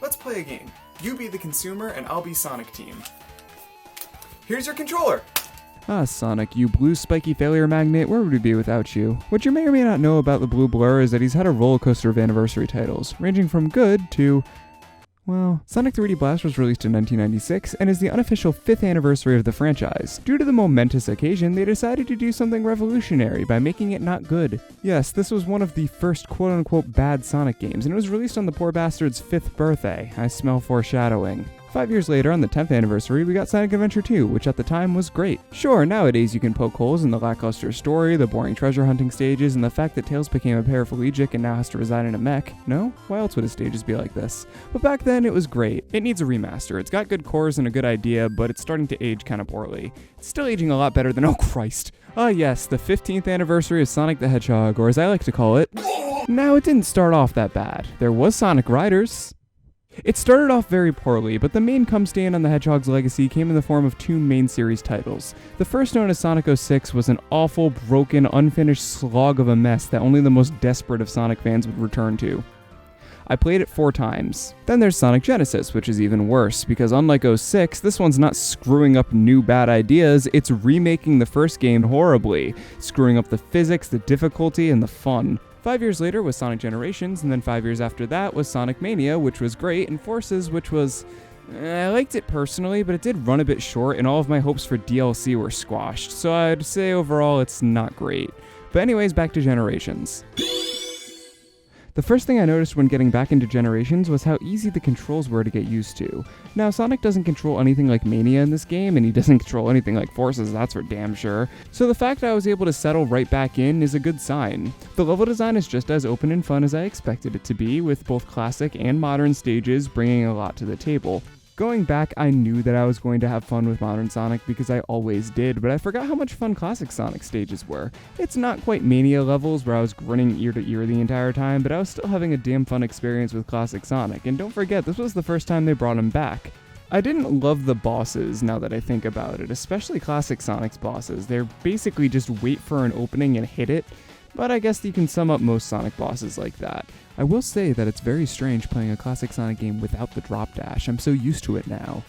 Let's play a game. You be the consumer and I'll be Sonic Team. Here's your controller! Ah, Sonic, you blue spiky failure magnet, where would we be without you? What you may or may not know about the Blue Blur is that he's had a roller coaster of anniversary titles, ranging from good to... well, Sonic 3D Blast was released in 1996 and is the unofficial 5th anniversary of the franchise. Due to the momentous occasion, they decided to do something revolutionary by making it not good. Yes, this was one of the first quote-unquote bad Sonic games, and it was released on the poor bastard's 5th birthday. I smell foreshadowing. 5 years later, on the 10th anniversary, we got Sonic Adventure 2, which at the time was great. Sure, nowadays you can poke holes in the lackluster story, the boring treasure hunting stages, and the fact that Tails became a paraplegic and now has to reside in a mech. No? Why else would his stages be like this? But back then, it was great. It needs a remaster. It's got good cores and a good idea, but it's starting to age kinda poorly. It's still aging a lot better than— oh Christ. Ah yes, the 15th anniversary of Sonic the Hedgehog, or as I like to call it. Now, it didn't start off that bad. There was Sonic Riders. It started off very poorly, but the main come stand on the Hedgehog's legacy came in the form of 2 main series titles. The first, known as Sonic 06, was an awful, broken, unfinished slog of a mess that only the most desperate of Sonic fans would return to. I played it 4 times. Then there's Sonic Genesis, which is even worse, because unlike 06, this one's not screwing up new bad ideas, it's remaking the first game horribly, screwing up the physics, the difficulty, and the fun. 5 years later was Sonic Generations, and then 5 years after that was Sonic Mania, which was great, and Forces, which was... I liked it personally, but it did run a bit short, and all of my hopes for DLC were squashed, so I'd say overall it's not great. But anyways, back to Generations. The first thing I noticed when getting back into Generations was how easy the controls were to get used to. Now, Sonic doesn't control anything like Mania in this game, and he doesn't control anything like Forces, that's for damn sure. So the fact that I was able to settle right back in is a good sign. The level design is just as open and fun as I expected it to be, with both classic and modern stages bringing a lot to the table. Going back, I knew that I was going to have fun with Modern Sonic because I always did, but I forgot how much fun classic Sonic stages were. It's not quite Mania levels where I was grinning ear to ear the entire time, but I was still having a damn fun experience with classic Sonic, and don't forget, this was the first time they brought him back. I didn't love the bosses now that I think about it, especially classic Sonic's bosses. They're basically just wait for an opening and hit it, but I guess you can sum up most Sonic bosses like that. I will say that it's very strange playing a classic Sonic game without the drop dash. I'm so used to it now.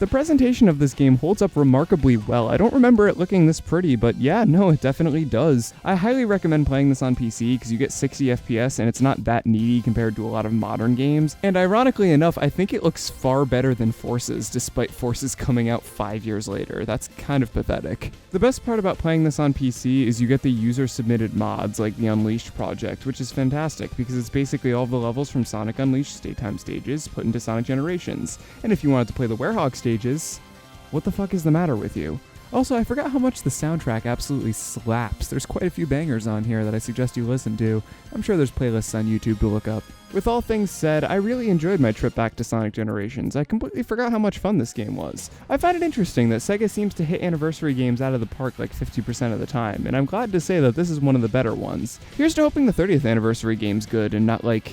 The presentation of this game holds up remarkably well. I don't remember it looking this pretty, but yeah, no, it definitely does. I highly recommend playing this on PC because you get 60 FPS and it's not that needy compared to a lot of modern games. And ironically enough, I think it looks far better than Forces, despite Forces coming out 5 years later. That's kind of pathetic. The best part about playing this on PC is you get the user-submitted mods like the Unleashed project, which is fantastic because it's basically all the levels from Sonic Unleashed Daytime stages put into Sonic Generations. And if you wanted to play the Werehog stages, what the fuck is the matter with you? Also, I forgot how much the soundtrack absolutely slaps. There's quite a few bangers on here that I suggest you listen to. I'm sure there's playlists on YouTube to look up. With all things said, I really enjoyed my trip back to Sonic Generations. I completely forgot how much fun this game was. I find it interesting that Sega seems to hit anniversary games out of the park like 50% of the time, and I'm glad to say that this is one of the better ones. Here's to hoping the 30th anniversary game's good and not like